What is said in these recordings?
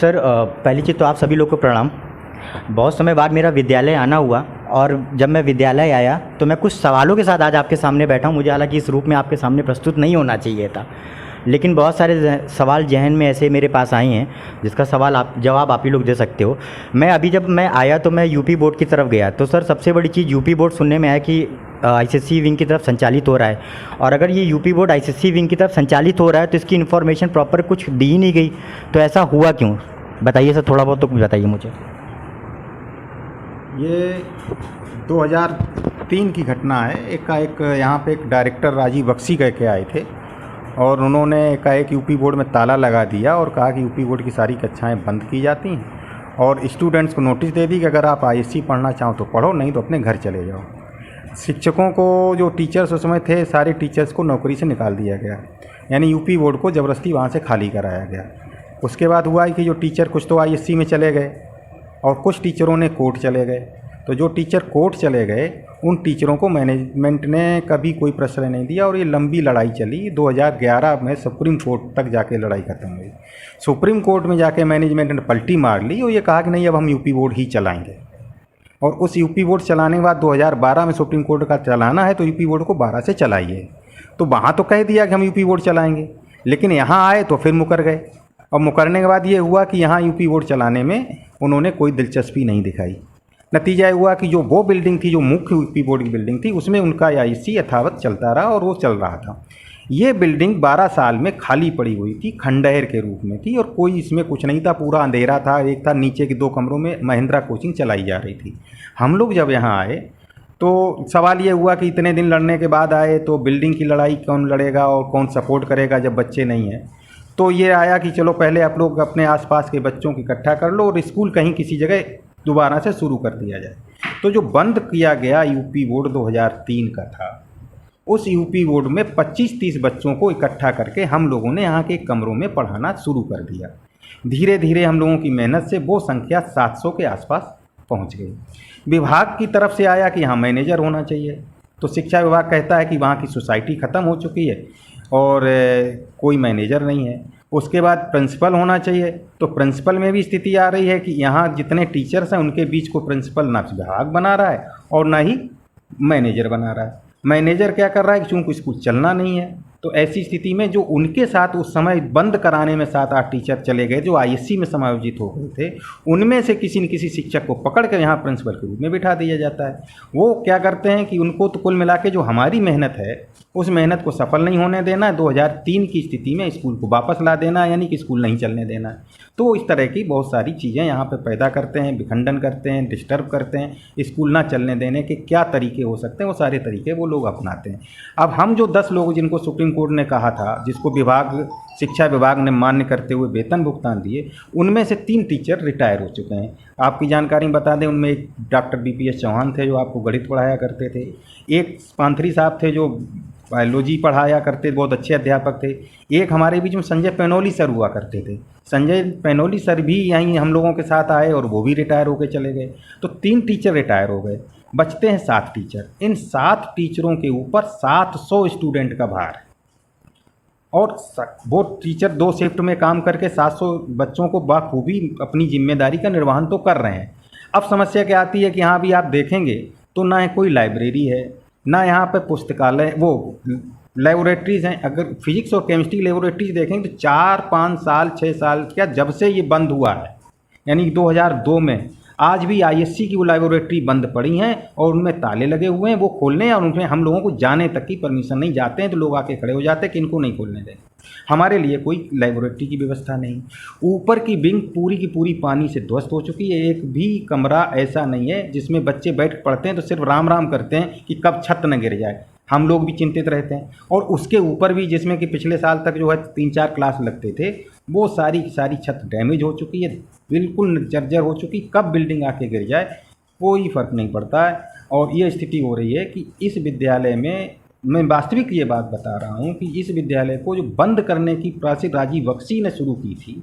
Sir पहली चीज़ तो आप सभी लोग को प्रणाम। बहुत समय बाद मेरा विद्यालय आना हुआ और जब मैं विद्यालय आया तो मैं कुछ सवालों के साथ आज आपके सामने बैठा हूँ। मुझे हालांकि इस रूप में आपके सामने प्रस्तुत नहीं होना चाहिए था, लेकिन बहुत सारे सवाल जहन में ऐसे मेरे पास आए हैं जिसका जवाब आप ही लोग दे सकते हो। जब मैं आया तो मैं यूपी बोर्ड की तरफ गया तो सर सबसे बड़ी चीज़ यूपी बोर्ड सुनने में आया कि आईसीएसई विंग की तरफ संचालित हो रहा है, और अगर ये यूपी बोर्ड आईसीएसई विंग की तरफ संचालित हो रहा है तो इसकी इन्फॉर्मेशन प्रॉपर कुछ दी ही नहीं गई। तो ऐसा हुआ क्यों, बताइए सर, थोड़ा बहुत तो कुछ बताइए मुझे। ये 2003 की घटना है। एकाएक यहाँ पे एक डायरेक्टर राजीव बख्शी कह के आए थे और उन्होंने एकाएक यूपी बोर्ड में ताला लगा दिया और कहा कि यूपी बोर्ड की सारी कक्षाएं बंद की जाती हैं और स्टूडेंट्स को नोटिस दे दी कि अगर आप आईएससी पढ़ना चाहो तो पढ़ो, नहीं तो अपने घर चले जाओ। शिक्षकों को, जो टीचर्स उस समय थे, सारे टीचर्स को नौकरी से निकाल दिया गया, यानी यूपी बोर्ड को ज़बरदस्ती वहाँ से खाली कराया गया। उसके बाद हुआ कि जो टीचर कुछ तो आईएससी में चले गए और कुछ टीचरों ने कोर्ट चले गए। तो जो टीचर कोर्ट चले गए उन टीचरों को मैनेजमेंट ने कभी कोई प्रश्रय नहीं दिया और ये लंबी लड़ाई चली। 2011 में सुप्रीम कोर्ट तक जाके लड़ाई खत्म हुई। सुप्रीम कोर्ट में जाके मैनेजमेंट ने पलटी मार ली और ये कहा कि नहीं, अब हम यूपी बोर्ड ही चलाएंगे। और उस यूपी बोर्ड चलाने के बाद 2012 में सुप्रीम कोर्ट का चलाना है तो यूपी बोर्ड को 12 से चलाइए। तो वहाँ तो कह दिया कि हम यूपी बोर्ड चलाएँगे, लेकिन यहाँ आए तो फिर मुकर गए। और मुकरने के बाद ये हुआ कि यहाँ यूपी बोर्ड चलाने में उन्होंने कोई दिलचस्पी नहीं दिखाई। नतीजा ये हुआ कि जो वो बिल्डिंग थी, जो मुख्य यूपी बोर्ड की बिल्डिंग थी, उसमें उनका आईएससी यथावत चलता रहा और वो चल रहा था। ये बिल्डिंग 12 साल में खाली पड़ी हुई थी, खंडहर के रूप में थी और कोई इसमें कुछ नहीं था, पूरा अंधेरा था। एक था नीचे के 2 कमरों में महिंद्रा कोचिंग चलाई जा रही थी। हम लोग जब यहाँ आए तो सवाल ये हुआ कि इतने दिन लड़ने के बाद आए तो बिल्डिंग की लड़ाई कौन लड़ेगा और कौन सपोर्ट करेगा जब बच्चे नहीं हैं। तो ये आया कि चलो पहले आप लोग अपने आसपास के बच्चों को इकट्ठा कर लो और स्कूल कहीं किसी जगह दोबारा से शुरू कर दिया जाए। तो जो बंद किया गया यूपी बोर्ड 2003 का था, उस यूपी बोर्ड में 25-30 बच्चों को इकट्ठा करके हम लोगों ने यहाँ के कमरों में पढ़ाना शुरू कर दिया। धीरे धीरे हम लोगों की मेहनत से वो संख्या 700 के आसपास पहुँच गई। विभाग की तरफ से आया कि यहाँ मैनेजर होना चाहिए, तो शिक्षा विभाग कहता है कि वहाँ की सोसाइटी ख़त्म हो चुकी है और कोई मैनेजर नहीं है। उसके बाद प्रिंसिपल होना चाहिए, तो प्रिंसिपल में भी स्थिति आ रही है कि यहाँ जितने टीचर्स हैं उनके बीच को प्रिंसिपल ना विभाग बना रहा है और ना ही मैनेजर बना रहा है। मैनेजर क्या कर रहा है कि चूँकि स्कूल चलना नहीं है, तो ऐसी स्थिति में जो उनके साथ उस समय बंद कराने में 7-8 टीचर चले गए जो आईएससी में समायोजित हो गए थे, उनमें से किसी न किसी शिक्षक को पकड़ कर यहाँ प्रिंसिपल के रूप में बिठा दिया जाता है। वो क्या करते हैं कि उनको तो कुल मिला के जो हमारी मेहनत है उस मेहनत को सफल नहीं होने देना है। 2003 की स्थिति में स्कूल को वापस ला देना है, यानी कि स्कूल नहीं चलने देना है। तो इस तरह की बहुत सारी चीज़ें यहाँ पे पैदा करते हैं, विखंडन करते हैं, डिस्टर्ब करते हैं। स्कूल ना चलने देने के क्या तरीके हो सकते हैं, वो सारे तरीके वो लोग अपनाते हैं। अब हम जो 10 लोग जिनको सुप्रीम कोर्ट ने कहा था, जिसको शिक्षा विभाग ने मान्य करते हुए वेतन भुगतान दिए, उनमें से 3 टीचर रिटायर हो चुके हैं। आपकी जानकारी बता दें, उनमें एक डॉक्टर बीपीएस चौहान थे जो आपको गणित पढ़ाया करते थे, एक पांथरी साहब थे जो बायोलॉजी पढ़ाया करते, बहुत अच्छे अध्यापक थे। एक हमारे बीच में संजय पैनोली सर हुआ करते थे। संजय पैनोली सर भी यहीं हम लोगों के साथ आए और वो भी रिटायर होकर चले गए। तो 3 टीचर रिटायर हो गए, बचते हैं 7 टीचर। इन 7 टीचरों के ऊपर 700 स्टूडेंट का भार है और वो टीचर 2 शिफ्ट में काम करके 700 बच्चों को बखूबी अपनी जिम्मेदारी का निर्वहन तो कर रहे हैं। अब समस्या क्या आती है कि यहाँ भी आप देखेंगे तो ना कोई लाइब्रेरी है, ना यहाँ पे पुस्तकालय, वो लेबोरेटरीज़ हैं। अगर फिजिक्स और केमिस्ट्री लेबोरेटरीज देखेंगे तो 4-5 साल 6 साल क्या जब से ये बंद हुआ है, यानी 2002 में, आज भी आईएससी की वो लेबोरेटरी बंद पड़ी हैं और उनमें ताले लगे हुए हैं। वो खोलने हैं और उनमें हम लोगों को जाने तक की परमिशन नहीं, जाते हैं तो लोग आके खड़े हो जाते हैं कि इनको नहीं खोलने दें। हमारे लिए कोई लेबोरेटरी की व्यवस्था नहीं। ऊपर की विंग पूरी की पूरी पानी से ध्वस्त हो चुकी है। एक भी कमरा ऐसा नहीं है जिसमें बच्चे बैठ पढ़ते हैं तो सिर्फ राम राम करते हैं कि कब छत न गिर जाए। हम लोग भी चिंतित रहते हैं। और उसके ऊपर भी, जिसमें कि पिछले साल तक जो है 3-4 क्लास लगते थे, वो सारी की सारी छत डैमेज हो चुकी है, बिल्कुल जर्जर हो चुकी। कब बिल्डिंग आके गिर जाए कोई फ़र्क नहीं पड़ता है। और ये स्थिति हो रही है कि इस विद्यालय में, मैं वास्तविक ये बात बता रहा हूँ कि इस विद्यालय को जो बंद करने की प्रोसेस राजीव बख्शी ने शुरू की थी,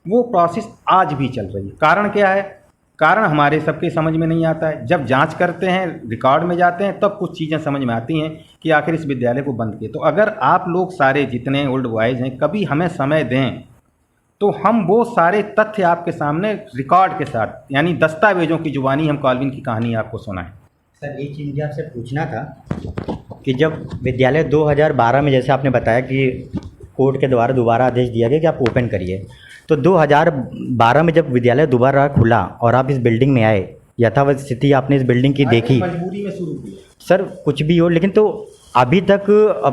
वो प्रोसेस आज भी चल रही है। कारण क्या है? कारण हमारे सबके समझ में नहीं आता है। जब जांच करते हैं, रिकॉर्ड में जाते हैं, तब कुछ चीज़ें समझ में आती हैं कि आखिर इस विद्यालय को बंद किए। तो अगर आप लोग सारे जितने ओल्ड बॉयज़ हैं, कभी हमें समय दें तो हम वो सारे तथ्य आपके सामने रिकॉर्ड के साथ यानी दस्तावेजों की जुबानी हम कॉल्विन की कहानी आपको सुनाएं। सर एक चीज़ मुझे आपसे पूछना था कि जब विद्यालय 2012 में, जैसे आपने बताया कि कोर्ट के द्वारा दोबारा आदेश दिया गया कि आप ओपन करिए, तो 2012 में जब विद्यालय दोबारा खुला और आप इस बिल्डिंग में आए, यथावत स्थिति आपने इस बिल्डिंग की देखी। मजबूरी में शुरू किया सर कुछ भी हो, लेकिन तो अभी तक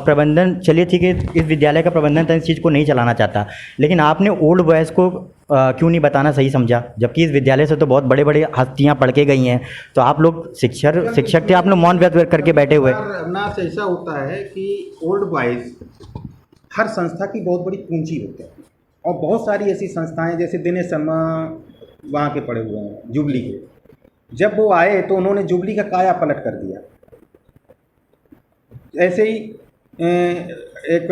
प्रबंधन, चलिए ठीक है, इस विद्यालय का प्रबंधन तो इस चीज़ को नहीं चलाना चाहता, लेकिन आपने ओल्ड बॉयज़ को क्यों नहीं बताना सही समझा, जबकि इस विद्यालय से तो बहुत बड़े बड़े हस्तियां पढ़ के गई हैं। तो आप लोग शिक्षक थे, आप लोग मौन व्रत करके बैठे हुए। ना से ऐसा होता है कि ओल्ड बॉयज़ हर संस्था की बहुत बड़ी पूंजी होती है, और बहुत सारी ऐसी संस्थाएं जैसे दिनेश शर्मा वहाँ के पड़े हुए हैं जुबली के, जब वो आए तो उन्होंने जुबली का काया पलट कर दिया। ऐसे ही एक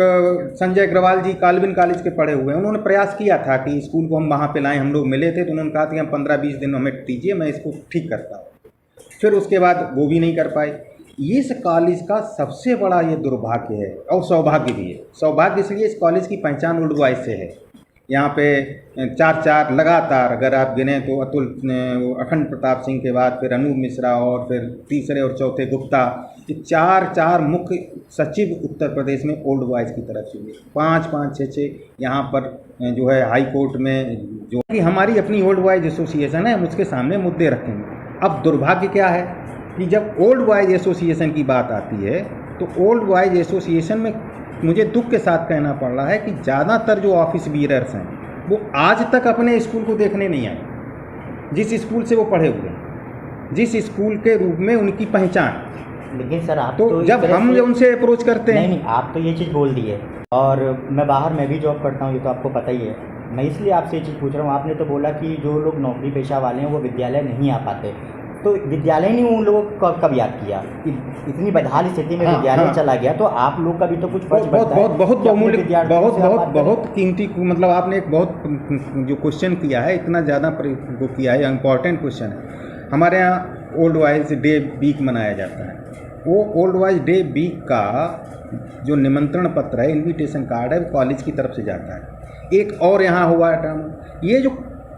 संजय अग्रवाल जी कॉल्विन कॉलेज के पढ़े हुए हैं, उन्होंने प्रयास किया था कि स्कूल को हम वहाँ पे लाएं, हम लोग मिले थे तो उन्होंने कहा कि हम 15-20 दिन हमें दीजिए, मैं इसको ठीक करता हूँ। फिर उसके बाद वो भी नहीं कर पाए। इस कॉलेज का सबसे बड़ा ये दुर्भाग्य है, और सौभाग्य भी है। सौभाग्य इसलिए इस कॉलेज की पहचान ओल्ड बॉयज़ से है। यहाँ पे 4 लगातार अगर आप गिने तो अतुल, अखंड प्रताप सिंह के बाद फिर अनूप मिश्रा और फिर तीसरे और चौथे गुप्ता, ये 4 मुख्य सचिव उत्तर प्रदेश में ओल्ड बॉयज़ की तरफ से हुए। 5-5, 6-6 यहाँ पर जो है हाई कोर्ट में जो कि हमारी अपनी ओल्ड बॉयज़ एसोसिएशन है, हम उसके सामने मुद्दे रखेंगे। अब दुर्भाग्य क्या है कि जब ओल्ड बॉयज़ एसोसिएशन की बात आती है तो ओल्ड बॉयज़ एसोसिएशन में मुझे दुख के साथ कहना पड़ रहा है कि ज़्यादातर जो ऑफिस बीयरर्स हैं वो आज तक अपने स्कूल को देखने नहीं आए, जिस स्कूल से वो पढ़े हुए हैं, जिस स्कूल के रूप में उनकी पहचान। लेकिन सर आप तो जब हम उनसे अप्रोच करते हैं, नहीं, आप तो ये चीज़ बोल दी है, और मैं भी जॉब करता हूँ, ये तो आपको पता ही है। मैं इसलिए आपसे ये चीज़ पूछ रहा हूँ, आपने तो बोला कि जो लोग नौकरी पेशा वाले हैं वो विद्यालय नहीं आ पाते, तो विद्यालय ने उन लोगों को कब याद किया? इतनी बदहाल स्थिति में विद्यालय चला गया, तो आप लोग का भी तो कुछ फर्ज बनता है। बहुत बहुमूल्य, बहुत कीमती, मतलब आपने एक बहुत जो क्वेश्चन किया है, इतना ज़्यादा वो किया है, इम्पॉर्टेंट क्वेश्चन है। हमारे यहाँ ओल्ड बॉयज़ डे वीक मनाया जाता है। वो ओल्ड बॉयज़ डे वीक का जो निमंत्रण पत्र है, इन्विटेशन कार्ड है, वो कॉलेज की तरफ से जाता है। एक और यहाँ हुआ ड्रामा, ये जो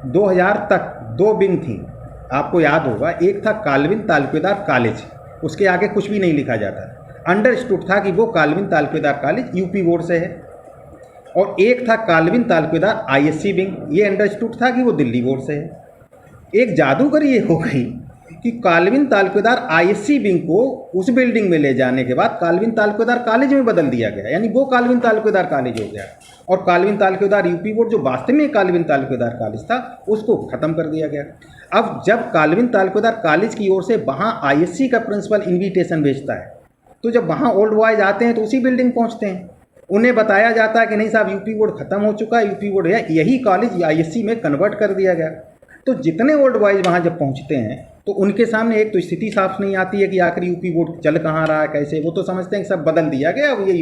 2000 तक 2 विंग थी, आपको याद होगा, एक था कॉल्विन तालुकेदार कॉलेज, उसके आगे कुछ भी नहीं लिखा जाता। अंडरस्टूड था कि वो Colvin taluqdar college UP board से है, और एक था कॉल्विन तालुकेदार आईएससी विंग, ये अंडरस्टूड था कि वो दिल्ली बोर्ड से है। एक जादूगर ये हो गई कि कॉल्विन तालुकेदार आईएससी विंग को उस बिल्डिंग में ले जाने के बाद कॉल्विन तालुकेदार कॉलेज में बदल दिया गया, यानी वो कॉल्विन तालुकेदार कॉलेज हो गया, और कॉल्विन तालुकेदार यूपी बोर्ड जो वास्तव में कॉल्विन तालुकेदार कॉलेज था उसको ख़त्म कर दिया गया। अब जब कॉल्विन तालुकेदार कॉलेज की ओर से वहाँ आईएससी का प्रिंसिपल इन्विटेशन भेजता है, तो जब वहाँ ओल्ड बॉयज़ आते हैं तो उसी बिल्डिंग पहुँचते हैं, उन्हें बताया जाता है कि नहीं साहब, यूपी बोर्ड ख़त्म हो चुका है, यूपी बोर्ड है, यही कॉलेज आईएससी में कन्वर्ट कर दिया गया। तो जितने ओल्ड बॉयज़ वहाँ जब पहुँचते हैं तो उनके सामने एक तो स्थिति साफ नहीं आती है कि आखिर यूपी बोर्ड चल कहाँ रहा है, कैसे, वो तो समझते हैं कि सब बदल दिया गया, अब ये